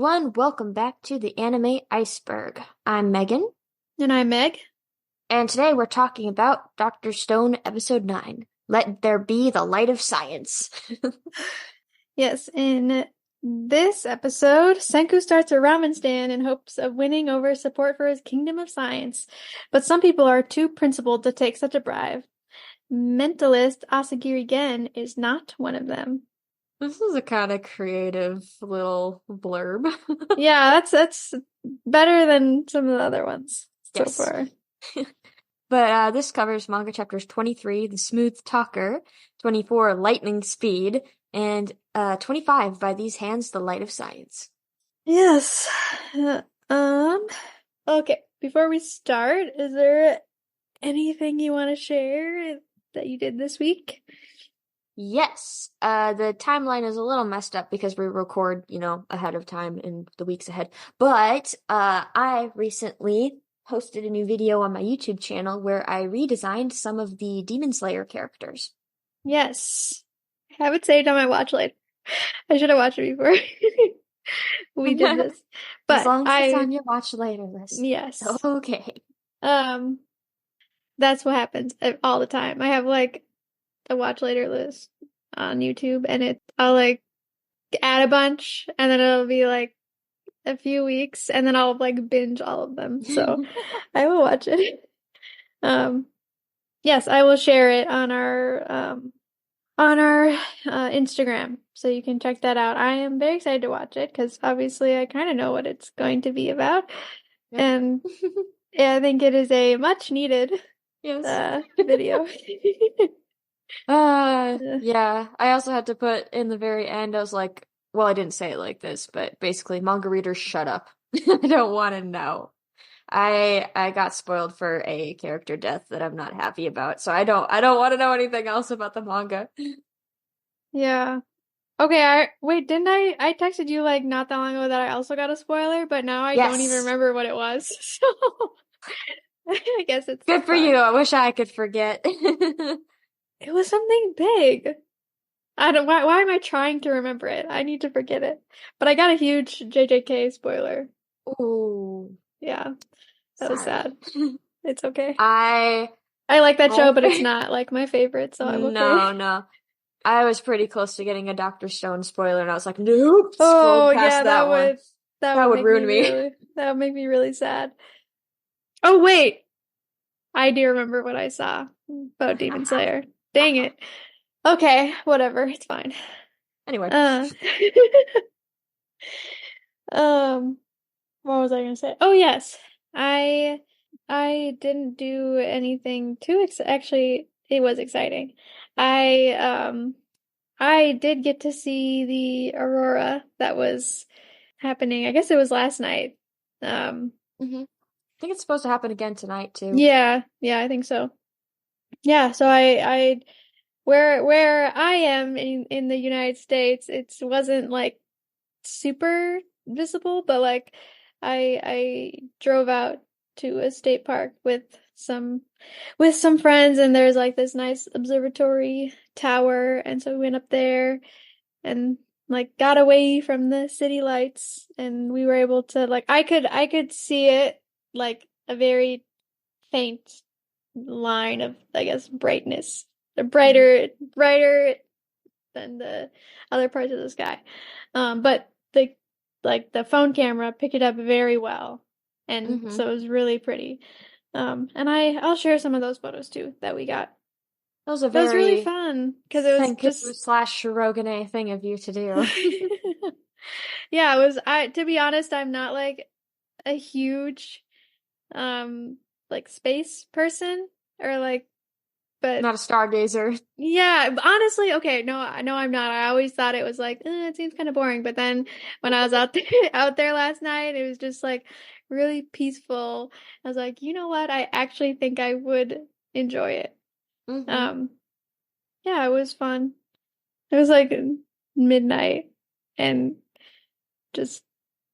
everyone, welcome back to the Anime Iceberg. I'm Megan, And I'm Meg. and today we're talking about Dr. Stone Episode 9, Let There Be the Light of Science. Yes, in this episode, Senku starts a ramen stand in hopes of winning over support for his kingdom of science. But some people are too principled to take such a bribe. Mentalist Asagiri Gen is not one of them. This is a kind of creative little blurb. Yeah, that's better than some of the other ones so Yes. far. But this covers manga chapters 23, The Smooth Talker, 24, Lightning Speed, and 25, By These Hands, The Light of Science. Yes. Okay, before we start, is there anything you want to share that you did this week? Yes, the timeline is a little messed up because we record, ahead of time in the weeks ahead. But I recently posted a new video on my YouTube channel where I redesigned some of the Demon Slayer characters. Yes. I have it saved on my watch later. I should have watched it before we did this. As But long as it's on your watch later list. yes. Okay. Um, that's what happens all the time. I have like a watch later list on YouTube and I'll like add a bunch and then it'll be like a few weeks and then I'll like binge all of them. So I will watch it. Yes, I will share it on our Instagram, so you can check that out. I am very excited to watch it because obviously I kind of know what it's going to be about, Yep. and yeah, I think it is a much needed Yes. video. Yeah. I also had to put in the very end, I was like, well, I didn't say it like this, but basically, manga readers, shut up. I don't want to know. I got spoiled for a character death that I'm not happy about, so I don't want to know anything else about the manga. Yeah. Okay, wait, didn't I texted you like not that long ago that I also got a spoiler, but now I don't even Yes. remember what it was. So I guess it's Good for fine. you. I wish I could forget. It was something big. Why am I trying to remember it? I need to forget it. But I got a huge JJK spoiler. Ooh, Yeah, that was sorry. sad. It's okay. I I like that show, but it's I not like my favorite, so I'm okay. no. I was pretty close to getting a Dr. Stone spoiler, and I was like, nope, Oh scrolled past yeah, that one. that That would would make me ruin me. that would make me really sad. Oh wait, I do remember what I saw about Demon Slayer. Dang it. Okay, whatever, it's fine. Anyway. Uh, what was I gonna say? Oh yes, I didn't do anything too actually, it was exciting. I I did get to see the aurora that was happening. I guess it was last night. I think it's supposed to happen again tonight too. Yeah, I think so. Yeah, so I where I am in the United States, it wasn't like super visible, but like I drove out to a state park with some friends and there's like this nice observatory tower and so we went up there and like got away from the city lights and we were able to like I could see it like a very faint line of I guess brightness. Brighter than the other parts of the sky. But the phone camera picked it up very well. And Mm-hmm. so it was really pretty. And I'll share some of those photos too that we got. That was a That was really very fun because it was Senku just slash Shirogane thing of you to do. yeah, it was I to be honest, I'm not like a huge like space person or like but Not a stargazer. yeah, honestly, okay, no, I'm not. I always thought it was like, it seems kind of boring. But then when I was out there, out there last night, it was just like really peaceful. I was like, you know what? I actually think I would enjoy it. Mm-hmm. Um, yeah, it was fun. It was like midnight and just,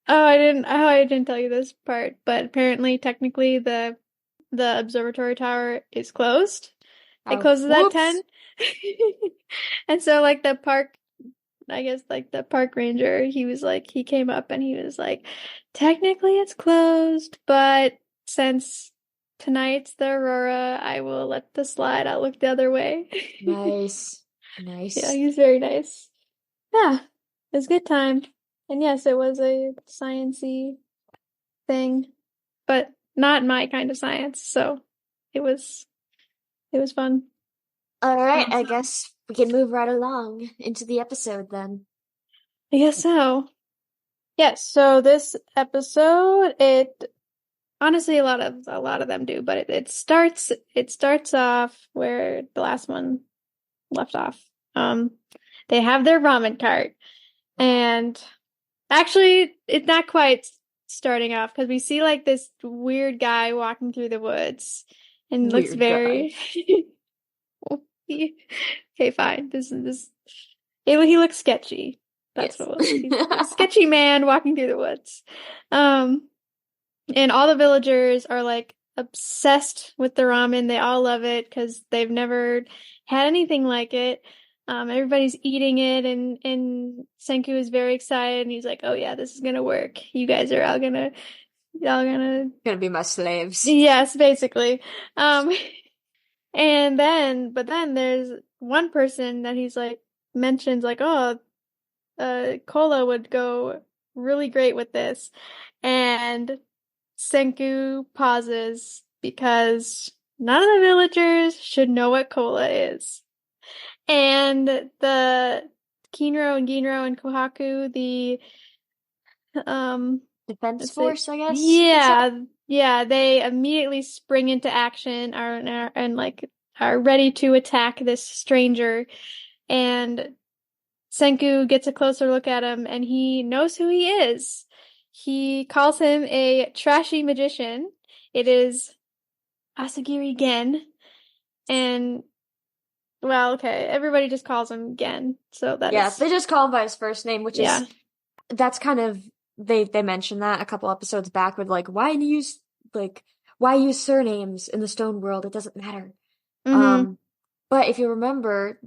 I didn't tell you this part, but apparently, technically, the observatory tower is closed. It Oh, closes at whoops. 10. And so like the park I guess like the park ranger, he came up and he was like, technically it's closed, but since tonight's the Aurora, I will let the slide. I'll look the other way. Nice. Yeah, Nice. he's very nice. Yeah, it was a good time. And yes, it was a sciencey thing, but not my kind of science, so it was it was fun. All right, I guess we can move right along into the episode then. I guess so. Yes, so this episode, it honestly a lot of them do, but it starts off where the last one left off. Um, they have their ramen cart, and actually, it's not quite starting off because we see like this weird guy walking through the woods and looks Weird guy. very okay, fine. He looks sketchy. That's Yes. what it was. He's a sketchy man walking through the woods. Um, and all the villagers are like obsessed with the ramen. They all love it because they've never had anything like it. Everybody's eating it, and Senku is very excited, and he's like, "Oh yeah, this is gonna work. You guys are all gonna, Gonna be my slaves. yes, basically." Um, but then there's one person that he's like mentions like, "Oh, cola would go really great with this," and Senku pauses because none of the villagers should know what cola is. And the Kinro and Ginro and Kohaku, the um Defense let's say force, I guess you could say. yeah, they immediately spring into action and like are ready to attack this stranger. And Senku gets a closer look at him and he knows who he is. He calls him a trashy magician. It is Asagiri Gen. And, well, okay, everybody just calls him Gen. So that Yeah, is, they just call him by his first name, which is yeah. that's kind of they mentioned that a couple episodes back with like like why use surnames in the stone world? It doesn't matter. Mm-hmm. Um, but if you remember,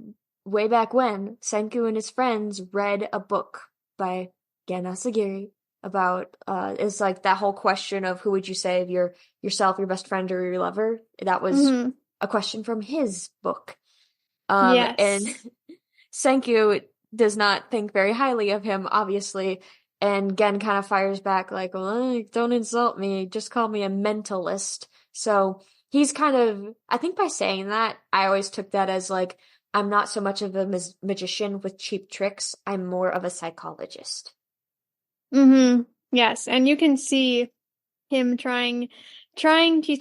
way back when, Senku and his friends read a book by Gen Asagiri about it's like that whole question of who would you say of yourself, your best friend, or your lover? That was Mm-hmm. a question from his book. And Yes. Senku does not think very highly of him, obviously, and Gen kind of fires back like, well, don't insult me, just call me a mentalist. So he's kind of, I think by saying that, I always took that as like, I'm not so much of a magician with cheap tricks, I'm more of a psychologist. Mm-hmm. Yes. And you can see him he's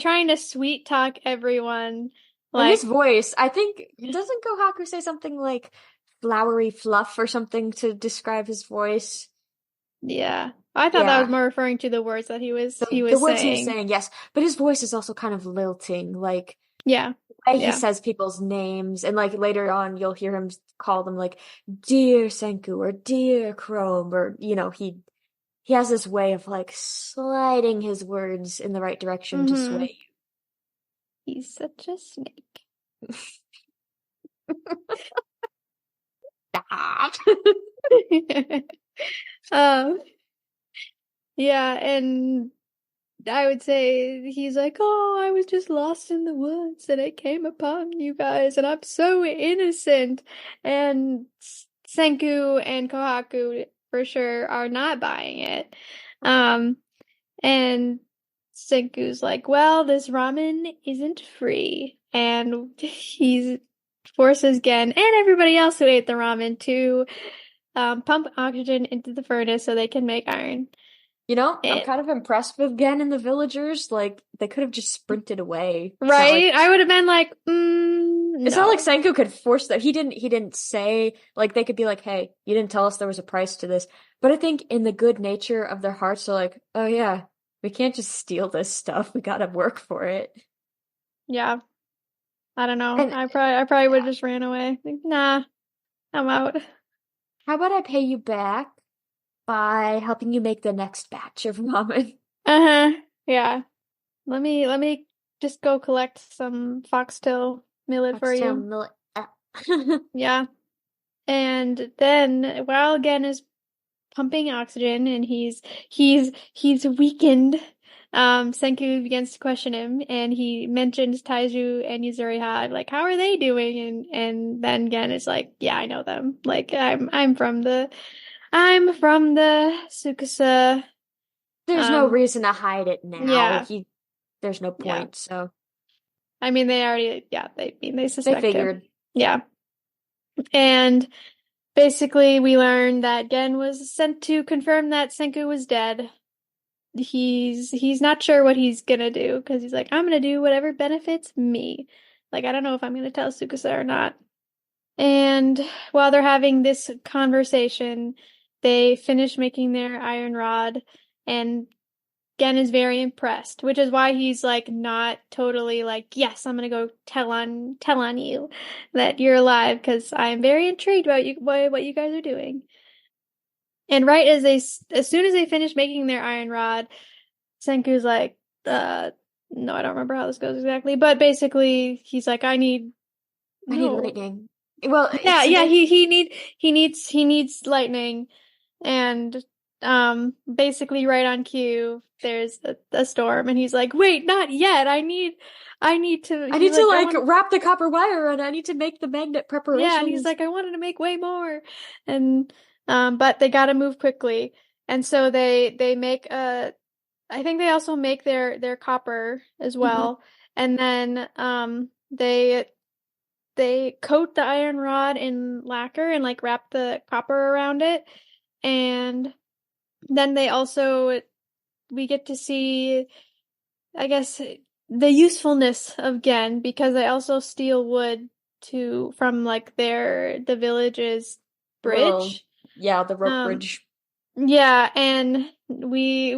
trying to sweet talk everyone. And his Like, voice, I think, doesn't Gohaku say something like flowery fluff or something to describe his voice? yeah. I thought that was Yeah. more referring to the words that he The was words he was saying. saying, yes, but his voice is also kind of lilting, like Yeah. the way he Yeah. says people's names, and like later on you'll hear him call them like "Dear Senku" or "Dear Chrome," or he has this way of like sliding his words in the right direction to Mm-hmm. sway He's such a snake. you. Stop. Um, yeah, and I would say he's like, "Oh, I was just lost in the woods and I came upon you guys and I'm so innocent." And Senku and Kohaku for sure are not buying it. Um, and Senku's like, "Well, this ramen isn't free." And he forces Gen and everybody else who ate the ramen to pump oxygen into the furnace so they can make iron. I'm And, kind of impressed with Gen and the villagers. Like they could have just sprinted away. right? I would have been like, It's not like no. Senku could force that. He didn't say like they could be like, "Hey, you didn't tell us there was a price to this." But I think in the good nature of their hearts, they're like, "Oh yeah, we can't just steal this stuff. We gotta work for it." Yeah, I don't know. And I probably would yeah, have just ran away. Like, nah, I'm out. how about I pay you back by helping you make the next batch of ramen? Uh-huh. Yeah. Let me just go collect some foxtail millet for Foxtail you. millet. Yeah. And then while Gen is pumping oxygen and he's weakened, Senku begins to question him and he mentions Taiju and Yuzuriha, like, how are they doing? And then Gen is like, yeah, I know them. Like I'm from the Tsukasa. There's no Um, reason to hide it now. yeah, There's no yeah. point. So I mean, they already, yeah, they they suspect him. figured. Yeah. And basically, we learned that Gen was sent to confirm that Senku was dead. He's not sure what he's gonna do because he's like, I'm gonna do whatever benefits me. Like, I don't know if I'm gonna tell Tsukasa or not. And while they're having this conversation, they finish making their iron rod, and Gen is very impressed, which is why he's like not totally like, yes, I'm gonna go tell on you that you're alive because I'm very intrigued about you by what you guys are doing. And right as soon as they finish making their iron rod, Senku's like, no, I don't remember how this goes exactly, but basically he's like, I need I need no. lightning. Well, Yeah, it's yeah, they he needs lightning. And basically right on cue there's a storm and he's like, "Wait, not yet. I need to." I He's need to like, "I like want." wrap the copper wire and I need to make the magnet Yeah, and he's preparations. like, "I wanted to make way more." And but they got to move quickly. And so they make I think they also make their copper as Hmm. well. And then they coat the iron rod in lacquer and like wrap the copper around it. And then they also we get to see, I guess, the usefulness of Gen because they also steal wood to from like the village's Little, bridge. yeah, the rope Um, bridge. yeah, and we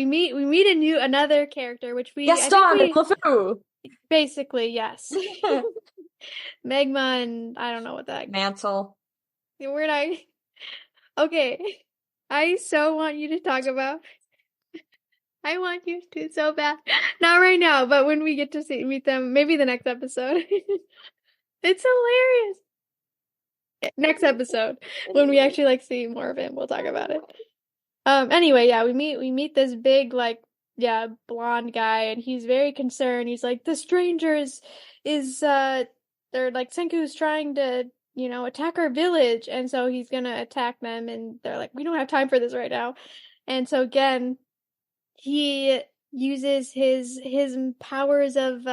meet another character, which I think Gaston and we LeFou. basically, yes. Megma and I don't know what that Mantle. word I okay. I so want you to talk about. I want you to so bad. Not right now, but when we get to meet them, maybe the next episode. It's hilarious. Next episode, when we actually like see more of him, we'll talk about it. Anyway, yeah, we meet this big, like, yeah, blonde guy, and he's very concerned. He's like, the stranger is they're like, Senku's trying to, attack our village, and so he's gonna attack them, and they're like, we don't have time for this right now. And so again, he uses his powers of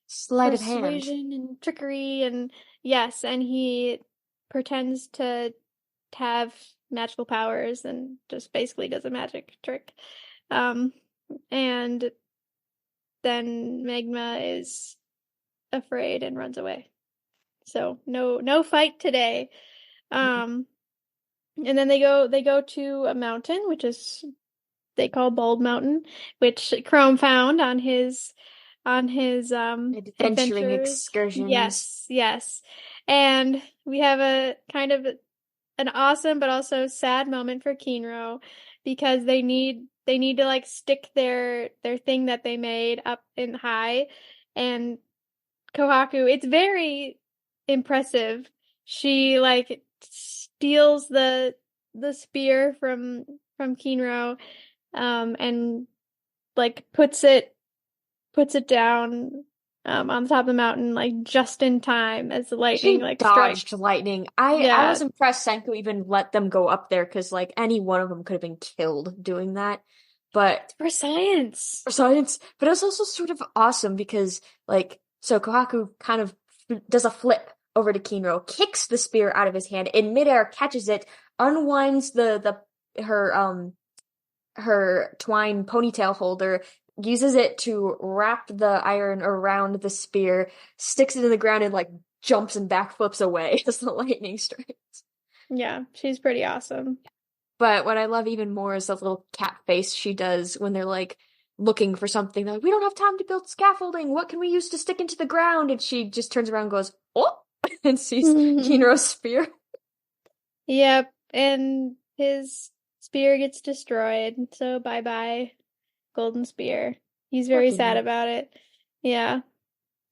Sleight of hand. persuasion and trickery, and yes, and he pretends to have magical powers and just basically does a magic trick. Um, and then Magma is afraid and runs away. So no fight today. Um, and then they go to a mountain, which is they call Bald Mountain, which Chrome found on his Adventuring adventures. excursions. Yes, yes. And we have a kind of an awesome but also sad moment for Kinro because they need to like stick their thing that they made up in high, and Kohaku, it's very impressive. She like steals the spear from Kinro, and like puts it down on the top of the mountain like just in time as the lightning She like dodged strikes. lightning. I Yeah, was impressed Senku even let them go up there because like any one of them could have been killed doing that. But it's for science. for science, but it was also sort of awesome because like so Kohaku kind of does a flip over to Kinro, kicks the spear out of his hand in midair, catches it, unwinds the her twine ponytail holder, uses it to wrap the iron around the spear, sticks it in the ground and like jumps and backflips away as the lightning strikes. Yeah, she's pretty awesome. But what I love even more is the little cat face she does when they're like looking for something. They're like, we don't have time to build scaffolding. What can we use to stick into the ground? And she just turns around and goes, oh, and sees Kinro's spear. Yep, and his spear gets destroyed, so bye-bye, Golden Spear. He's Poor very sad Kinro. about it. Yeah.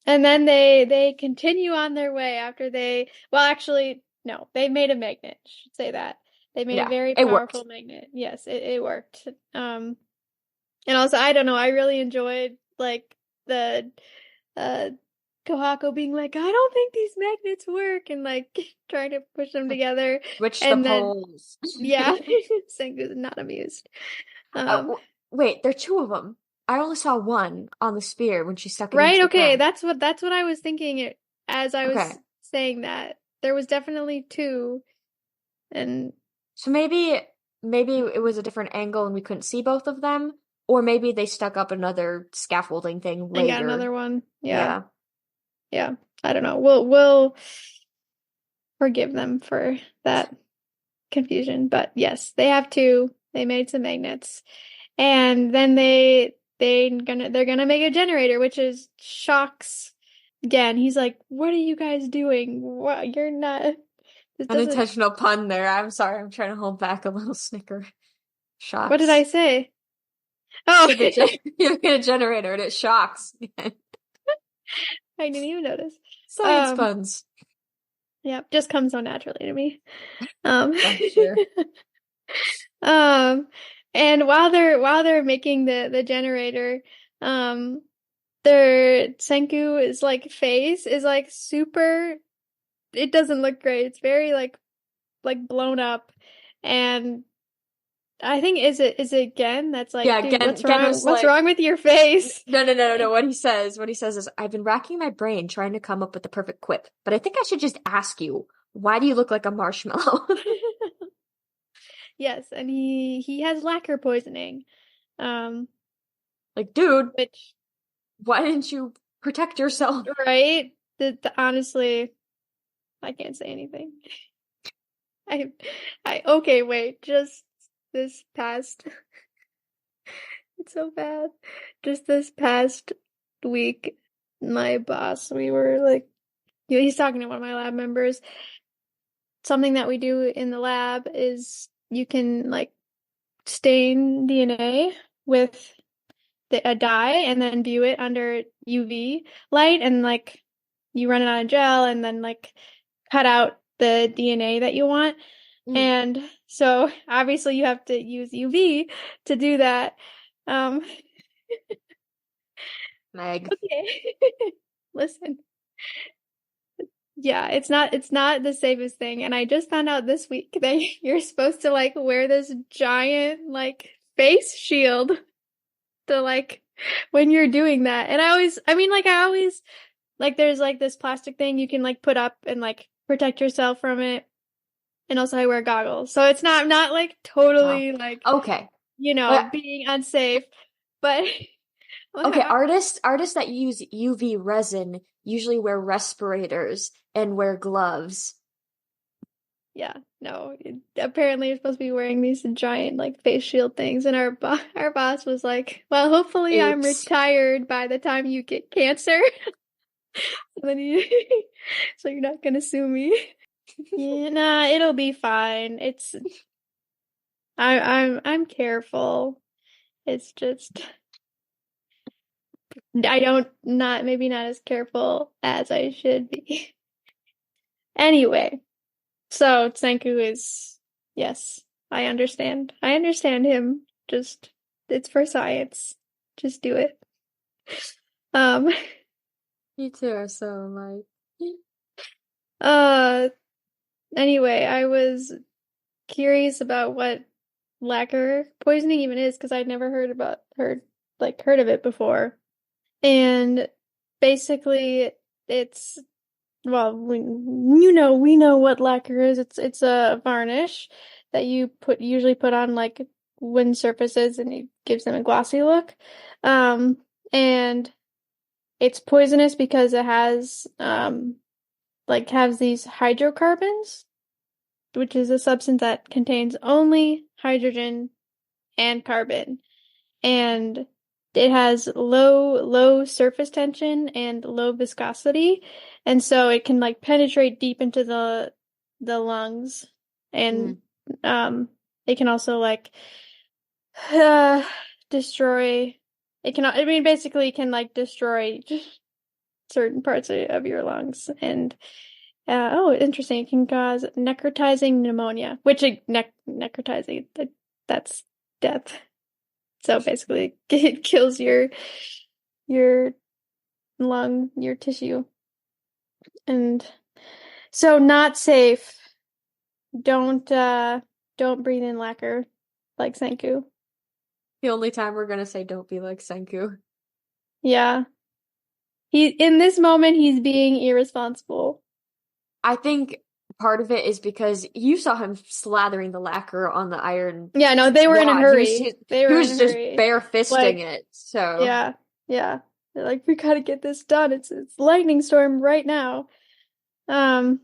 And then they continue on their way after well, actually no, they made a magnet. I should say that. They made a Yeah, very it worked. powerful magnet. Yes, it worked. And also, I don't know, I really enjoyed like the uh Kohako being like, I don't think these magnets work, and like trying to push them together. Switch the And then poles. yeah, Senku's not amused. Um, Wait, there are two of them. I only saw one on the spear when she stuck it into right, the okay, ground. that's what I was thinking as I Okay, was saying that. There was definitely two, and so maybe it was a different angle and we couldn't see both of them, or maybe they stuck up another scaffolding thing got later. another one. Yeah. Yeah. Yeah. I don't know. We'll forgive them for that confusion, but yes, they have two. They made some magnets. And then they're gonna make a generator, which is shocks again. He's like, "What are you guys doing? What you're not this doesn't Unintentional pun there. I'm sorry. I'm trying to hold back a little snicker. what did I Shocks. say?" You Oh, said you made a generator and it shocks. I didn't even notice. Science Um, puns. yeah, just comes so naturally to me. Um, I'm sure. um, and while they're making the generator, um, their Senku is like face is like super. It doesn't look great. It's very like blown up, and I think is it Gen that's like, Yeah, dude, what's Gen wrong? was What's like, wrong with your face? no. What he says is, I've been racking my brain trying to come up with the perfect quip, but I think I should just ask you, why do you look like a marshmallow? Yes, and he has lacquer poisoning, um, Like, dude, which why didn't you protect yourself? right? Honestly, I can't say anything. I I okay, wait, just this past it's so bad. Just this past week, my boss, we were like, he's talking to one of my lab members. Something that we do in the lab is you can like stain DNA with a dye and then view it under UV light, and like you run it on a gel and then like cut out the DNA that you want. Mm, And so obviously you have to use UV to do that. Um, Meg. okay. Listen. Yeah, it's not the safest thing. And I just found out this week that you're supposed to like wear this giant like face shield to like when you're doing that. And I always like there's like this plastic thing you can like put up and like protect yourself from it. And also I wear goggles. So it's not like Oh, totally like, okay. But being unsafe, but okay, how artists that use UV resin usually wear respirators and wear gloves. yeah, no. Apparently, you're supposed to be wearing these giant like face shield things, and our boss was like, "Well, hopefully, I'm Oops. retired by the time you get cancer." And then so you're not gonna sue me. Yeah, nah, it'll be fine. I'm careful. It's just I don't not maybe not as careful as I should be. Anyway, so Tsenku is yes, I understand. I understand him. Just it's for science. Just do it. Um You two are so like. uh anyway, I was curious about what lacquer poisoning even is because I'd never heard of it before. And basically it's well, we know what lacquer is. It's a varnish that you usually put on like wooden surfaces, and it gives them a glossy look. Um, and it's poisonous because it has these hydrocarbons, which is a substance that contains only hydrogen and carbon. And it has low surface tension and low viscosity, and so it can like penetrate deep into the lungs, and Mm. um it can also like uh, destroy basically it can like destroy certain parts of your lungs, and Oh, interesting. It can cause necrotizing pneumonia, which necrotizing, that's death. So basically, it kills your lung, your tissue. And so not safe. Don't don't breathe in lacquer like Senku. The only time we're gonna say don't be like Senku. Yeah. He in this moment he's being irresponsible. I think part of it is because you saw him slathering the lacquer on the iron Yeah, no, they were in a rod. hurry. They He were in a was just hurry. bare fisting Like, it. So yeah, yeah. They're like, we gotta get this done. It's lightning storm right now. Um,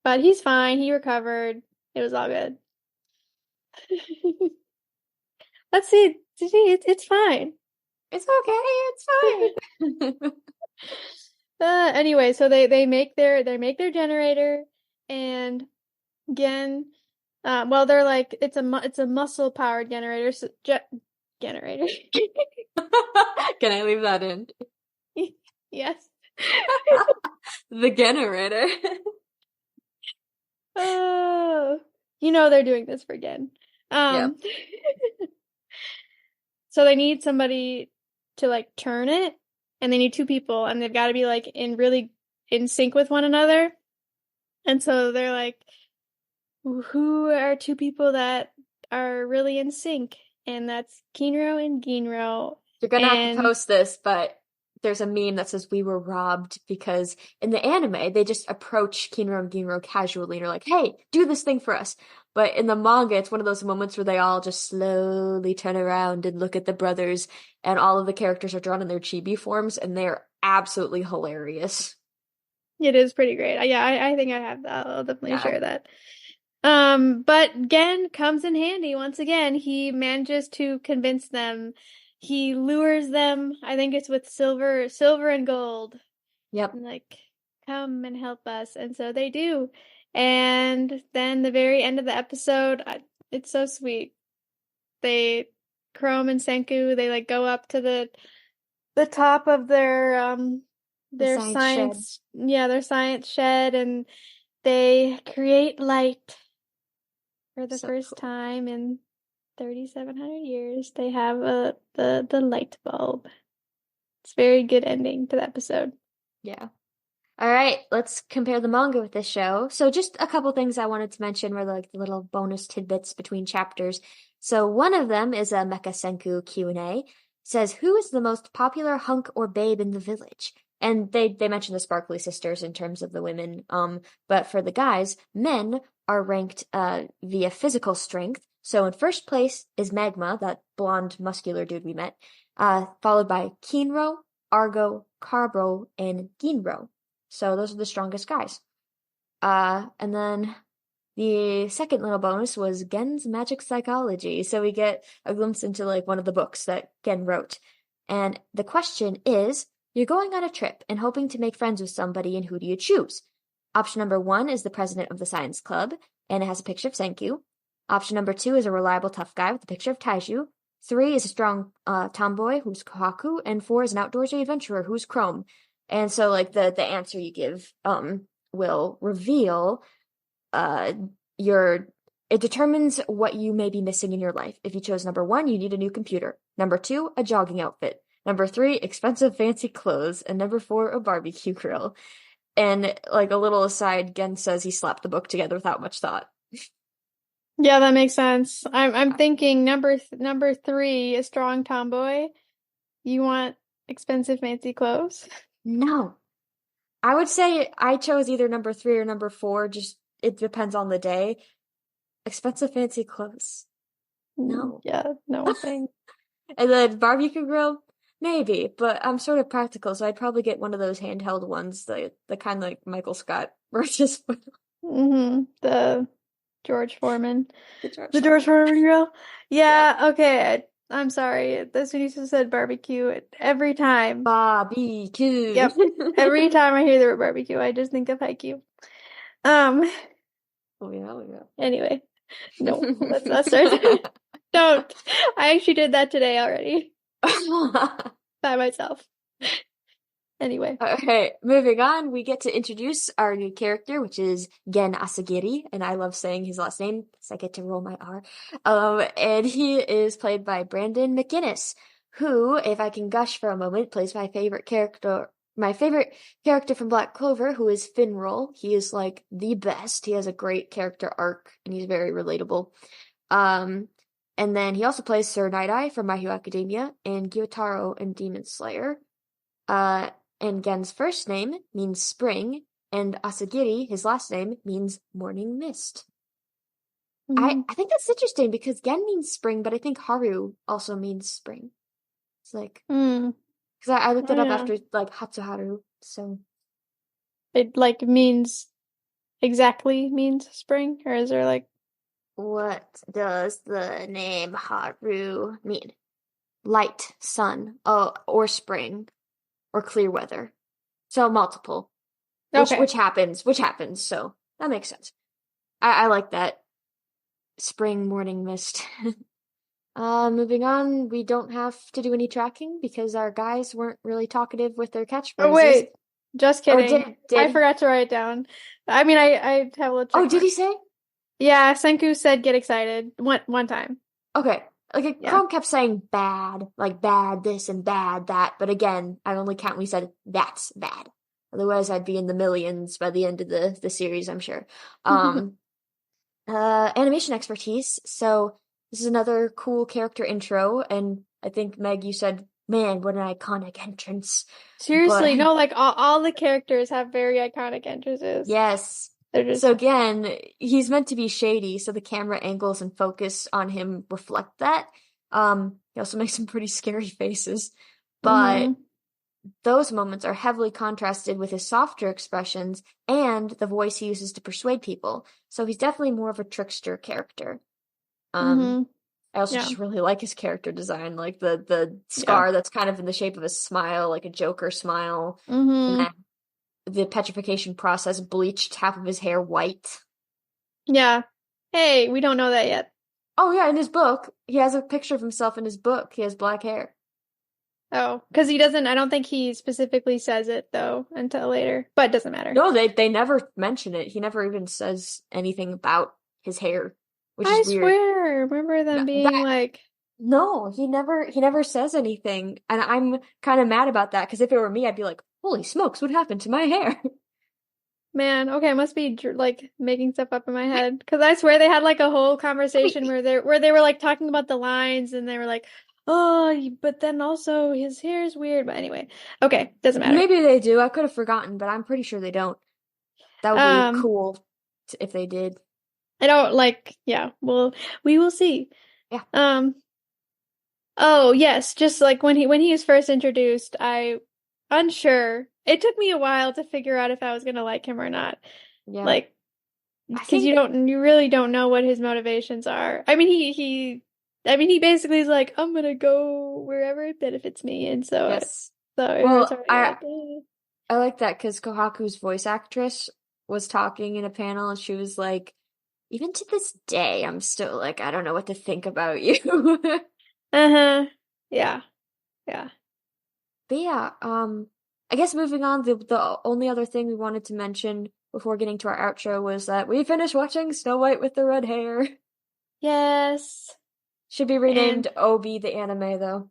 but he's fine. He recovered. It was all good. Let's see. It's fine. it's okay, it's fine. Anyway, so they make their generator, and again, well, they're like it's a muscle powered generator, so generator. Can I leave that in? Yes. The generator. Oh, you know they're doing this for Gen. Yep. Um, so they need somebody to like turn it, and they need two people, and they've got to be like in really in sync with one another. And so they're like, who are two people that are really in sync? And that's Kinro and Ginro. You're gonna have to And post this, but there's a meme that says we were robbed because in the anime they just approach Kinro and Ginro casually and are like, "Hey, do this thing for us." But in the manga, it's one of those moments where they all just slowly turn around and look at the brothers, and all of the characters are drawn in their chibi forms, and they're absolutely hilarious. it is pretty great. Yeah, I think I have that. I'll definitely Yeah. share that. But Gen comes in handy once again. He manages to convince them. He lures them. I think it's with silver and gold. Yep. And like, come and help us. And so they do. And then the very end of the episode, it's so sweet. They, Chrome and Senku, they like go up to the top of The their science shed. science, yeah, their science shed, and they create light for the So first cool. time in 3,700 years. They have the light bulb. It's a very good ending to the episode. Yeah. All right, let's compare the manga with this show. So just a couple things I wanted to mention were like the little bonus tidbits between chapters. So one of them is a Mecha Senku Q&A. It says, who is the most popular hunk or babe in the village? And they mention the Sparkly Sisters in terms of the women. But for the guys, men are ranked via physical strength. So in first place is Magma, that blonde muscular dude we met, followed by Kinro, Argo, Carbro, and Ginro. So those are the strongest guys. And then the second little bonus was Gen's magic psychology. So we get a glimpse into like one of the books that Gen wrote. And the question is, you're going on a trip and hoping to make friends with somebody, and who do you choose? Option number one is the president of the science club, and it has a picture of Senku. Option number two is a reliable tough guy with a picture of Taiju. Three is a strong tomboy who's Kohaku, and four is an outdoorsy adventurer who's Chrome. And so like the answer you give will reveal uh your it determines what you may be missing in your life. If you chose number one, you need a new computer. Number two, a jogging outfit. Number three, expensive fancy clothes. And number four, a barbecue grill. And like a little aside, Gen says he slapped the book together without much thought. Yeah, that makes sense. I'm thinking number three, a strong tomboy. You want expensive fancy clothes? No. I would say I chose either number three or number four, just it depends on the day. Expensive fancy clothes. No. Yeah, no thing. And then barbecue grill, maybe, but I'm sort of practical, so I'd probably get one of those handheld ones, the kind like Michael Scott, where it's just The George Foreman. the George The George Foreman. Foreman grill? Yep. Yeah, okay. I'm sorry. As soon as you said barbecue, every time. Barbecue. Yep. Every time I hear the word barbecue, I just think of Haikyuu. Um, Oh yeah, oh anyway, no, let's yeah. not start. Don't. I actually did that today already by myself. Anyway. Okay, moving on, we get to introduce our new character, which is Gen Asagiri, and I love saying his last name because I get to roll my R. And he is played by Brandon McInnes, who, if I can gush for a moment, plays my favorite character from Black Clover, who is Finral. He is like the best. He has a great character arc, and he's very relatable. Um, and then he also plays Sir Night-Eye from My Hero Academia and Gyotaro in Demon Slayer. Uh, and Gen's first name means spring, and Asagiri, his last name, means morning mist. I, Hmm. I think that's interesting because Gen means spring, but I think Haru also means spring. It's like, Hmm. because I looked Oh it up yeah. after like Hatsuharu, so It like means exactly means spring, or is there like what does the name Haru mean? Light, sun, or spring, or clear weather. So multiple, okay. which happens, so that makes sense. I like that. Spring morning mist. Moving on, we don't have to do any tracking because our guys weren't really talkative with their Oh catchphrases. wait, just Or kidding. I forgot to write it down. I mean, I have a little oh, check did mark. he say? Yeah, Senku said get excited one time. Okay. Like Yeah. Chrome kept saying bad, like bad this and bad that, but again, I only count when he said that's bad. Otherwise, I'd be in the millions by the end of the series, I'm sure. Um, Animation expertise. So this is another cool character intro, and I think Meg, you said, "Man, what an iconic entrance!" But Seriously, no, like all the characters have very iconic entrances. yes. They're So just again, he's meant to be shady, so the camera angles and focus on him reflect that. He also makes some pretty scary faces, but hmm those moments are heavily contrasted with his softer expressions and the voice he uses to persuade people. So he's definitely more of a trickster character. Um, hmm I also Yeah. just really like his character design, like the Yeah. scar that's kind of in the shape of a smile, like a Joker smile, and hmm then the petrification process bleached half of his hair white. Yeah. Hey, we don't know that yet. Oh yeah, in his book, he has a picture of himself in his book. He has black hair. Oh, because he doesn't, I don't think he specifically says it though until later, but it doesn't matter. No, they never mention it. He never even says anything about his hair, which is I weird. swear, remember them being That like, no, he never says anything, and I'm kind of mad about that because if it were me, I'd be like, "Holy smokes, what happened to my hair?" man, okay, I must be like making stuff up in my head. Because I swear they had like a whole I conversation mean, where they were like talking about the lines and they were like, oh, but then also his hair is weird. But anyway, okay, doesn't matter. maybe they do. I could have forgotten, but I'm pretty sure they don't. That would be Um, cool if they did. I don't like, yeah, well, we will see. Yeah, Um, oh yes, just like when he was first introduced, I unsure. It took me a while to figure out if I was gonna like him or not. yeah. Like, I because think you really don't know what his motivations are. I mean, I mean, he basically is like, I'm gonna go wherever it benefits me, and yes. so everyone's Well, already I like, eh. I like that because Kohaku's voice actress was talking in a panel and she was like, even to this day, I'm still like, I don't know what to think about you. Uh-huh, yeah, yeah, But yeah, I guess moving on, the only other thing we wanted to mention before getting to our outro was that we finished watching Snow White with the Red Hair. yes, Should be and renamed Obi the anime though.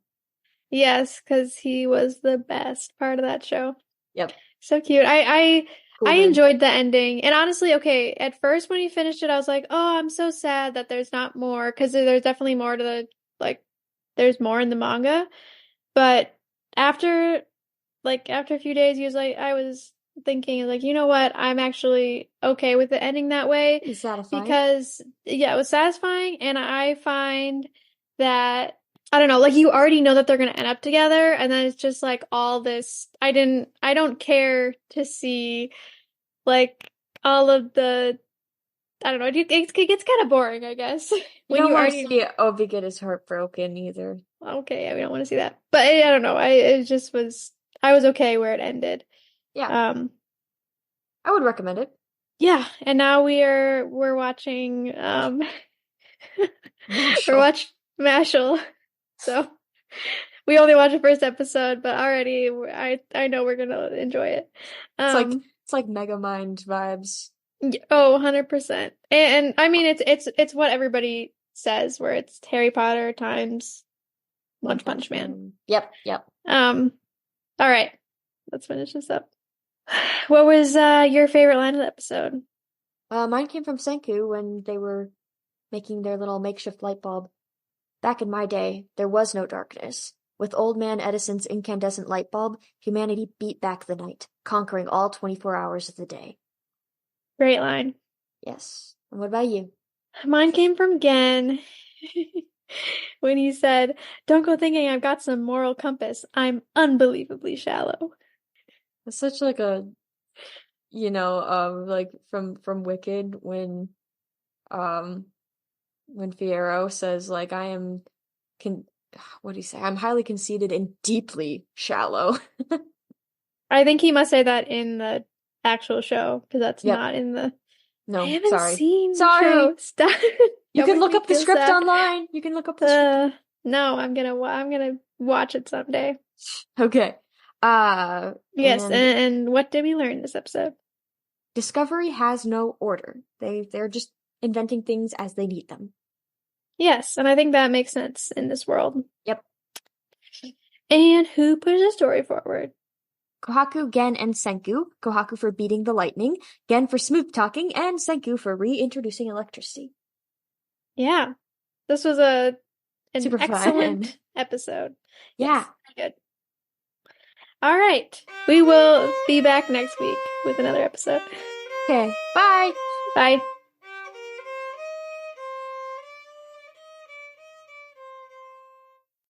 yes, because he was the best part of that show. Yep, So cute. I cool dude. enjoyed the ending. And honestly, okay, at first when he finished it, I was like, "Oh, I'm so sad that there's not more," because there's definitely more to the like there's more in the manga. But after after a few days, he was like I was thinking like, "You know what? I'm actually okay with it ending that way Pretty satisfying. because yeah, it was satisfying and I find that I don't know, like you already know that they're gonna end up together, and then it's just like all this. I don't care to see like all of the. I don't know. It gets kind of boring, I guess, You when don't you want to already. see Obi get his heart broken either. Okay, yeah, we don't want to see that, but I don't know. I it just was. I was okay where it ended. Yeah, Um, I would recommend it. yeah, and now we're watching. We're Marshall. watching Mashal, so. we only watched the first episode, but already I know we're gonna enjoy it. Um, It's like Mega Mind vibes. oh, 100%. And I mean it's what everybody says, where it's Harry Potter times One One Punch Punch Man. Man. Yep, yep. Um, all right, let's finish this up. What was your favorite line of the episode? Mine came from Senku when they were making their little makeshift light bulb. Back in my day, there was no darkness. With old man Edison's incandescent light bulb, humanity beat back the night, conquering all 24 hours of the day. Great line. Yes. And what about you? Mine came from Gen when he said, "Don't go thinking I've got some moral compass. I'm unbelievably shallow." It's such like a, like from Wicked um when Fiyero says like I am con what do you say? I'm highly conceited and deeply shallow. I think he must say that in the actual show because that's Yep. not in the. I No, haven't sorry. seen the Sorry. show. Stop. You Don't can make look me up the feel script sad. online. You can look up the script. No, I'm gonna watch it someday. Okay. Yes, And and what did we learn this episode? Discovery has no order. They're just inventing things as they need them. Yes, and I think that makes sense in this world. Yep. And who pushed the story forward? Kohaku, Gen, and Senku. Kohaku for beating the lightning, Gen for smooth talking, and Senku for reintroducing electricity. Yeah, this was an Super fun. excellent episode. Yeah. Yes, good. All right, we will be back next week with another episode. Okay. Bye. Bye.